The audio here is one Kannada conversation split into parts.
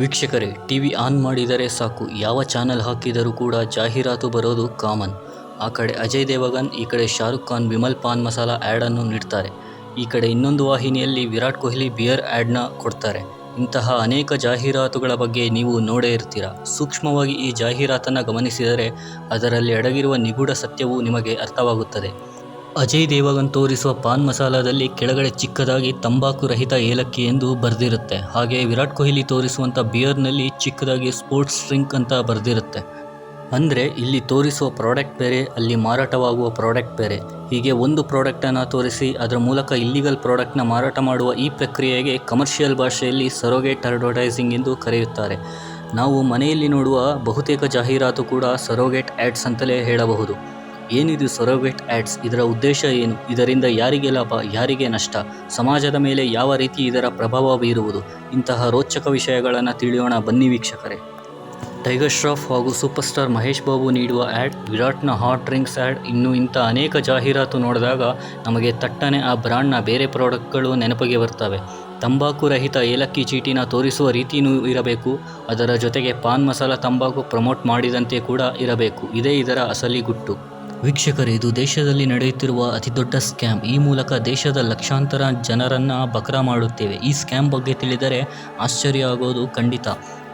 ವೀಕ್ಷಕರೇ, ಟಿವಿ ಆನ್ ಮಾಡಿದರೆ ಸಾಕು, ಯಾವ ಚಾನಲ್ ಹಾಕಿದರೂ ಕೂಡ ಜಾಹೀರಾತು ಬರೋದು ಕಾಮನ್. ಆ ಕಡೆ ಅಜಯ್ ದೇವಗನ್, ಈ ಕಡೆ ಶಾರುಖ್ ಖಾನ್ ವಿಮಲ್ ಪಾನ್ ಮಸಾಲ ಆ್ಯಡನ್ನು ನೀಡ್ತಾರೆ. ಈ ಕಡೆ ಇನ್ನೊಂದು ವಾಹಿನಿಯಲ್ಲಿ ವಿರಾಟ್ ಕೊಹ್ಲಿ ಬಿಯರ್ ಆ್ಯಡ್ನ ಕೊಡ್ತಾರೆ. ಇಂತಹ ಅನೇಕ ಜಾಹೀರಾತುಗಳ ಬಗ್ಗೆ ನೀವು ನೋಡೇ ಇರ್ತೀರ. ಸೂಕ್ಷ್ಮವಾಗಿ ಈ ಜಾಹೀರಾತನ್ನು ಗಮನಿಸಿದರೆ ಅದರಲ್ಲಿ ಅಡಗಿರುವ ನಿಗೂಢ ಸತ್ಯವು ನಿಮಗೆ ಅರ್ಥವಾಗುತ್ತದೆ. ಅಜಯ್ ದೇವಗನ್ ತೋರಿಸುವ ಪಾನ್ ಮಸಾಲದಲ್ಲಿ ಕೆಳಗಡೆ ಚಿಕ್ಕದಾಗಿ ತಂಬಾಕು ರಹಿತ ಏಲಕ್ಕಿ ಎಂದು ಬರೆದಿರುತ್ತೆ. ಹಾಗೆ ವಿರಾಟ್ ಕೊಹ್ಲಿ ತೋರಿಸುವಂಥ ಬಿಯರ್ನಲ್ಲಿ ಚಿಕ್ಕದಾಗಿ ಸ್ಪೋರ್ಟ್ಸ್ ಡ್ರಿಂಕ್ ಅಂತ ಬರೆದಿರುತ್ತೆ. ಅಂದರೆ ಇಲ್ಲಿ ತೋರಿಸುವ ಪ್ರಾಡಕ್ಟ್ ಬೇರೆ, ಅಲ್ಲಿ ಮಾರಾಟವಾಗುವ ಪ್ರಾಡಕ್ಟ್ ಬೇರೆ. ಹೀಗೆ ಒಂದು ಪ್ರಾಡಕ್ಟನ್ನು ತೋರಿಸಿ ಅದರ ಮೂಲಕ ಇಲ್ಲಿಗಲ್ ಪ್ರಾಡಕ್ಟ್ನ ಮಾರಾಟ ಮಾಡುವ ಈ ಪ್ರಕ್ರಿಯೆಗೆ ಕಮರ್ಷಿಯಲ್ ಭಾಷೆಯಲ್ಲಿ ಸರೋಗೇಟ್ ಅಡ್ವರ್ಟೈಸಿಂಗ್ ಎಂದು ಕರೆಯುತ್ತಾರೆ. ನಾವು ಮನೆಯಲ್ಲಿ ನೋಡುವ ಬಹುತೇಕ ಜಾಹೀರಾತು ಕೂಡ ಸರೋಗೇಟ್ ಆ್ಯಡ್ಸ್ ಅಂತಲೇ ಹೇಳಬಹುದು. ಏನಿದು ಸರೋಗೇಟ್ ಆ್ಯಡ್ಸ್? ಇದರ ಉದ್ದೇಶ ಏನು? ಇದರಿಂದ ಯಾರಿಗೆ ಲಾಭ, ಯಾರಿಗೆ ನಷ್ಟ? ಸಮಾಜದ ಮೇಲೆ ಯಾವ ರೀತಿ ಇದರ ಪ್ರಭಾವ ಬೀರುವುದು? ಇಂತಹ ರೋಚಕ ವಿಷಯಗಳನ್ನು ತಿಳಿಯೋಣ ಬನ್ನಿ ವೀಕ್ಷಕರೇ. ಟೈಗರ್ ಶ್ರಾಫ್ ಹಾಗೂ ಸೂಪರ್ ಸ್ಟಾರ್ ಮಹೇಶ್ ಬಾಬು ನೀಡುವ ಆ್ಯಡ್, ವಿರಾಟ್ನ ಹಾಟ್ ಡ್ರಿಂಕ್ಸ್ ಆ್ಯಡ್, ಇನ್ನೂ ಇಂಥ ಅನೇಕ ಜಾಹೀರಾತು ನೋಡಿದಾಗ ನಮಗೆ ತಟ್ಟನೆ ಆ ಬ್ರ್ಯಾಂಡ್ನ ಬೇರೆ ಪ್ರಾಡಕ್ಟ್ಗಳು ನೆನಪಿಗೆ ಬರ್ತವೆ. ತಂಬಾಕು ರಹಿತ ಏಲಕ್ಕಿ ಚೀಟಿನ ತೋರಿಸುವ ರೀತಿಯೂ ಇರಬೇಕು, ಅದರ ಜೊತೆಗೆ ಪಾನ್ ಮಸಾಲ ತಂಬಾಕು ಪ್ರಮೋಟ್ ಮಾಡಿದಂತೆ ಕೂಡ ಇರಬೇಕು. ಇದೇ ಇದರ ಅಸಲಿ ಗುಟ್ಟು. ವೀಕ್ಷಕರೇ, ಇದು ದೇಶದಲ್ಲಿ ನಡೆಯುತ್ತಿರುವ ಅತಿದೊಡ್ಡ ಸ್ಕ್ಯಾಮ್. ಈ ಮೂಲಕ ದೇಶದ ಲಕ್ಷಾಂತರ ಜನರನ್ನು ಬಕರ ಮಾಡುತ್ತೇವೆ. ಈ ಸ್ಕ್ಯಾಮ್ ಬಗ್ಗೆ ತಿಳಿದರೆ ಆಶ್ಚರ್ಯ ಆಗೋದು ಖಂಡಿತ.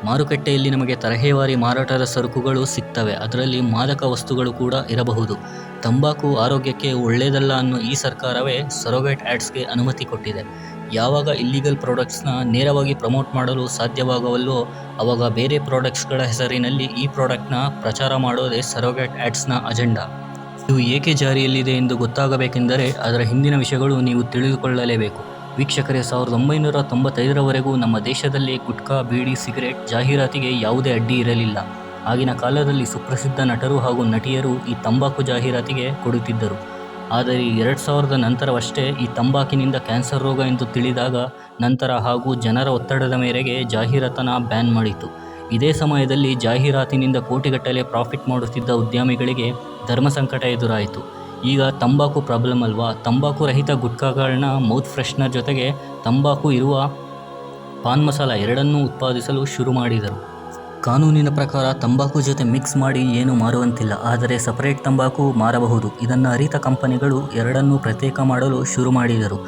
ಮಾರುಕಟ್ಟೆಯಲ್ಲಿ ನಮಗೆ ತರಹೇವಾರಿ ಮಾರಾಟದ ಸರಕುಗಳು ಸಿಗ್ತವೆ, ಅದರಲ್ಲಿ ಮಾದಕ ವಸ್ತುಗಳು ಕೂಡ ಇರಬಹುದು. ತಂಬಾಕು ಆರೋಗ್ಯಕ್ಕೆ ಒಳ್ಳೆಯದಲ್ಲ ಅನ್ನೋ ಈ ಸರ್ಕಾರವೇ ಸರೋಗೇಟ್ ಆ್ಯಡ್ಸ್ಗೆ ಅನುಮತಿ ಕೊಟ್ಟಿದೆ. ಯಾವಾಗ ಇಲ್ಲಿಗಲ್ ಪ್ರಾಡಕ್ಟ್ಸ್ನ ನೇರವಾಗಿ ಪ್ರಮೋಟ್ ಮಾಡಲು ಸಾಧ್ಯವಾಗವಲ್ಲೋ ಆವಾಗ ಬೇರೆ ಪ್ರಾಡಕ್ಟ್ಸ್ಗಳ ಹೆಸರಿನಲ್ಲಿ ಈ ಪ್ರಾಡಕ್ಟ್ನ ಪ್ರಚಾರ ಮಾಡೋದೇ ಸರೋಗೇಟ್ ಆ್ಯಡ್ಸ್ನ ಅಜೆಂಡಾ. ಇದು ಏಕೆ ಜಾರಿಯಲ್ಲಿದೆ ಎಂದು ಗೊತ್ತಾಗಬೇಕೆಂದರೆ ಅದರ ಹಿಂದಿನ ವಿಷಯಗಳು ನೀವು ತಿಳಿದುಕೊಳ್ಳಲೇಬೇಕು. ವೀಕ್ಷಕರೇ, 1995ರವರೆಗೂ ನಮ್ಮ ದೇಶದಲ್ಲಿ ಗುಟ್ಕಾ, ಬೀಡಿ, ಸಿಗರೇಟ್ ಜಾಹೀರಾತಿಗೆ ಯಾವುದೇ ಅಡ್ಡಿ ಇರಲಿಲ್ಲ. ಆಗಿನ ಕಾಲದಲ್ಲಿ ಸುಪ್ರಸಿದ್ಧ ನಟರು ಹಾಗೂ ನಟಿಯರು ಈ ತಂಬಾಕು ಜಾಹೀರಾತಿಗೆ ಕೊಡುತ್ತಿದ್ದರು. ಆದರೆ 2000ದ ನಂತರವಷ್ಟೇ ಈ ತಂಬಾಕಿನಿಂದ ಕ್ಯಾನ್ಸರ್ ರೋಗ ಎಂದು ತಿಳಿದಾಗ ನಂತರ ಹಾಗೂ ಜನರ ಒತ್ತಡದ ಮೇರೆಗೆ ಜಾಹೀರಾತನ್ನು ಬ್ಯಾನ್ ಮಾಡಿತು. ಇದೇ ಸಮಯದಲ್ಲಿ ಜಾಹೀರಾತಿನಿಂದ ಕೋಟಿಗಟ್ಟಲೆ ಪ್ರಾಫಿಟ್ ಮಾಡುತ್ತಿದ್ದ ಉದ್ಯಮಿಗಳಿಗೆ ಧರ್ಮ ಸಂಕಟ ಎದುರಾಯಿತು. ಈಗ ತಂಬಾಕು ಪ್ರಾಬ್ಲಮ್ ಅಲ್ವಾ? ತಂಬಾಕು ರಹಿತ ಗುಟ್ಕಾಗಳನ್ನ ಮೌತ್ ಫ್ರೆಶ್ನರ್ ಜೊತೆಗೆ ತಂಬಾಕು ಇರುವ ಪಾನ್ ಮಸಾಲ ಎರಡನ್ನೂ ಉತ್ಪಾದಿಸಲು ಶುರು ಮಾಡಿದರು. ಕಾನೂನಿನ ಪ್ರಕಾರ ತಂಬಾಕು ಜೊತೆ ಮಿಕ್ಸ್ ಮಾಡಿ ಏನು ಮಾರುವಂತಿಲ್ಲ, ಆದರೆ ಸಪರೇಟ್ ತಂಬಾಕು ಮಾರಬಹುದು. ಇದನ್ನು ಅರಿತ ಕಂಪನಿಗಳು ಎರಡನ್ನೂ ಪ್ರತ್ಯೇಕ ಮಾಡಲು ಶುರು ಮಾಡಿದರು.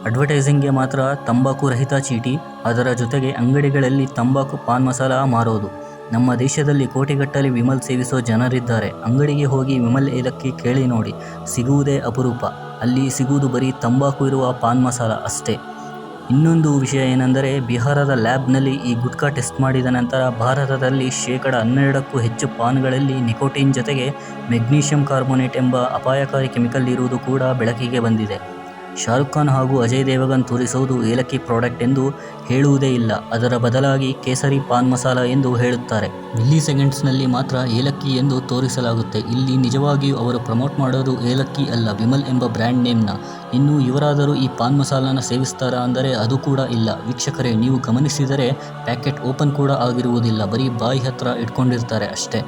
ಅಡ್ವರ್ಟೈಸಿಂಗ್ಗೆ ಮಾತ್ರ ತಂಬಾಕು ರಹಿತ ಚೀಟಿ, ಅದರ ಜೊತೆಗೆ ಅಂಗಡಿಗಳಲ್ಲಿ ತಂಬಾಕು ಪಾನ್ ಮಸಾಲ ಮಾರೋದು. ನಮ್ಮ ದೇಶದಲ್ಲಿ ಕೋಟಿಗಟ್ಟಲೆ ವಿಮಲ್ ಸೇವಿಸೋ ಜನರಿದ್ದಾರೆ. ಅಂಗಡಿಗೆ ಹೋಗಿ ವಿಮಲ್ ಏಲಕ್ಕಿ ಕೇಳಿ ನೋಡಿ, ಸಿಗುವುದೇ ಅಪರೂಪ. ಅಲ್ಲಿ ಸಿಗುವುದು ಬರೀ ತಂಬಾಕು ಇರುವ ಪಾನ್ ಮಸಾಲ ಅಷ್ಟೇ. ಇನ್ನೊಂದು ವಿಷಯ ಏನೆಂದರೆ, ಬಿಹಾರದ ಲ್ಯಾಬ್ನಲ್ಲಿ ಈ ಗುಟ್ಕಾ ಟೆಸ್ಟ್ ಮಾಡಿದ ನಂತರ ಭಾರತದಲ್ಲಿ 12% ಹೆಚ್ಚು ಪಾನ್ಗಳಲ್ಲಿ ನಿಕೋಟಿನ್ ಜೊತೆಗೆ ಮೆಗ್ನೀಷಿಯಂ ಕಾರ್ಬೋನೇಟ್ ಎಂಬ ಅಪಾಯಕಾರಿ ಕೆಮಿಕಲ್ ಇರುವುದು ಕೂಡ ಬೆಳಕಿಗೆ ಬಂದಿದೆ. ಶಾರುಖ್ ಖಾನ್ ಹಾಗೂ ಅಜಯ್ ದೇವಗನ್ ತೋರಿಸುವುದು ಏಲಕ್ಕಿ ಪ್ರಾಡಕ್ಟ್ ಎಂದು ಹೇಳುವುದೇ ಇಲ್ಲ, ಅದರ ಬದಲಾಗಿ ಕೇಸರಿ ಪಾನ್ ಮಸಾಲ ಎಂದು ಹೇಳುತ್ತಾರೆ. ಮಿಲಿ ಸೆಕೆಂಡ್ಸ್ನಲ್ಲಿ ಮಾತ್ರ ಏಲಕ್ಕಿ ಎಂದು ತೋರಿಸಲಾಗುತ್ತೆ. ಇಲ್ಲಿ ನಿಜವಾಗಿಯೂ ಅವರು ಪ್ರಮೋಟ್ ಮಾಡೋದು ಏಲಕ್ಕಿ ಅಲ್ಲ, ವಿಮಲ್ ಎಂಬ ಬ್ರ್ಯಾಂಡ್ ನೇಮ್ನ. ಇನ್ನು ಇವರಾದರೂ ಈ ಪಾನ್ ಮಸಾಲನ ಸೇವಿಸ್ತಾರಾ ಅಂದರೆ ಅದು ಕೂಡ ಇಲ್ಲ. ವೀಕ್ಷಕರೇ, ನೀವು ಗಮನಿಸಿದರೆ ಪ್ಯಾಕೆಟ್ ಓಪನ್ ಕೂಡ ಆಗಿರುವುದಿಲ್ಲ, ಬರೀ ಬಾಯಿ ಹತ್ರ ಇಟ್ಕೊಂಡಿರ್ತಾರೆ ಅಷ್ಟೇ.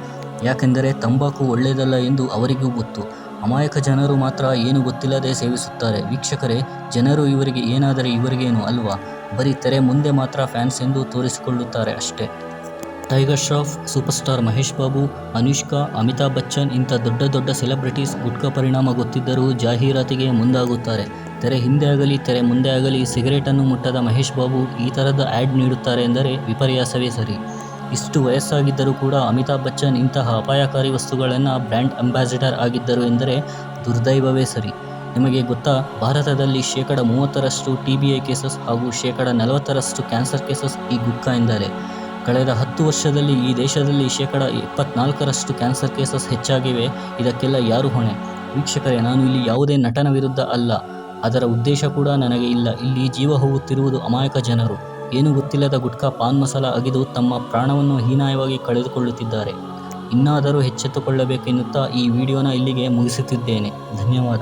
ಯಾಕೆಂದರೆ ತಂಬಾಕು ಒಳ್ಳೆಯದಲ್ಲ ಎಂದು ಅವರಿಗೂ ಗೊತ್ತು. ಅಮಾಯಕ ಜನರು ಮಾತ್ರ ಏನು ಗೊತ್ತಿಲ್ಲದೆ ಸೇವಿಸುತ್ತಾರೆ. ವೀಕ್ಷಕರೇ, ಜನರು ಇವರಿಗೆ ಏನಾದರೆ ಇವರಿಗೇನು ಅಲ್ವಾ? ಬರೀ ತೆರೆ ಮುಂದೆ ಮಾತ್ರ ಫ್ಯಾನ್ಸ್ ಎಂದು ತೋರಿಸಿಕೊಳ್ಳುತ್ತಾರೆ ಅಷ್ಟೇ. Tiger Shroff, super star Mahesh Babu, Anushka, Amitabh Bachchan ಇಂಥ ದೊಡ್ಡ ದೊಡ್ಡ ಸೆಲೆಬ್ರಿಟೀಸ್ ಗುಟ್ಕಾ ಪರಿಣಾಮ ಗೊತ್ತಿದ್ದರೂ ಜಾಹೀರಾತಿಗೆ ಮುಂದಾಗುತ್ತಾರೆ. ತೆರೆ ಹಿಂದೆ ಆಗಲಿ ತೆರೆ ಮುಂದೆ ಆಗಲಿ ಸಿಗರೇಟನ್ನು ಮುಟ್ಟದ ಮಹೇಶ್ ಬಾಬು ಈ ಥರದ ಆ್ಯಡ್ ನೀಡುತ್ತಾರೆ ಎಂದರೆ ವಿಪರ್ಯಾಸವೇ ಸರಿ. ಇಷ್ಟು ವಯಸ್ಸಾಗಿದ್ದರೂ ಕೂಡ ಅಮಿತಾಬ್ ಬಚ್ಚನ್ ಇಂತಹ ಅಪಾಯಕಾರಿ ವಸ್ತುಗಳನ್ನು ಬ್ರ್ಯಾಂಡ್ ಅಂಬಾಸಿಡರ್ ಆಗಿದ್ದರು ಎಂದರೆ ದುರ್ದೈವವೇ ಸರಿ. ನಿಮಗೆ ಗೊತ್ತಾ, ಭಾರತದಲ್ಲಿ 30% TBI ಕೇಸಸ್ ಹಾಗೂ 40% ಕ್ಯಾನ್ಸರ್ ಕೇಸಸ್ ಈ ಗುಟ್ಕಾಯಿಂದಲೇ. ಕಳೆದ 10 ವರ್ಷದಲ್ಲಿ ಈ ದೇಶದಲ್ಲಿ 24% ಕ್ಯಾನ್ಸರ್ ಕೇಸಸ್ ಹೆಚ್ಚಾಗಿವೆ. ಇದಕ್ಕೆಲ್ಲ ಯಾರು ಹೊಣೆ? ವೀಕ್ಷಕರೇ, ನಾನು ಇಲ್ಲಿ ಯಾವುದೇ ನಟನ ವಿರುದ್ಧ ಅಲ್ಲ, ಅದರ ಉದ್ದೇಶ ಕೂಡ ನನಗೆ ಇಲ್ಲ. ಇಲ್ಲಿ ಜೀವ ಹೋಗುತ್ತಿರುವುದು ಅಮಾಯಕ ಜನರು. ಏನು ಗೊತ್ತಿಲ್ಲದ ಗುಟ್ಕಾ ಪಾನ್ ಮಸಾಲ ಅಗಿದು ತಮ್ಮ ಪ್ರಾಣವನ್ನು ಹೀನಾಯವಾಗಿ ಕಳೆದುಕೊಳ್ಳುತ್ತಿದ್ದಾರೆ. ಇನ್ನಾದರೂ ಎಚ್ಚೆತ್ತುಕೊಳ್ಳಬೇಕೆನ್ನುತ್ತಾ ಈ ವಿಡಿಯೋನ ಇಲ್ಲಿಗೆ ಮುಗಿಸುತ್ತಿದ್ದೇನೆ. ಧನ್ಯವಾದ.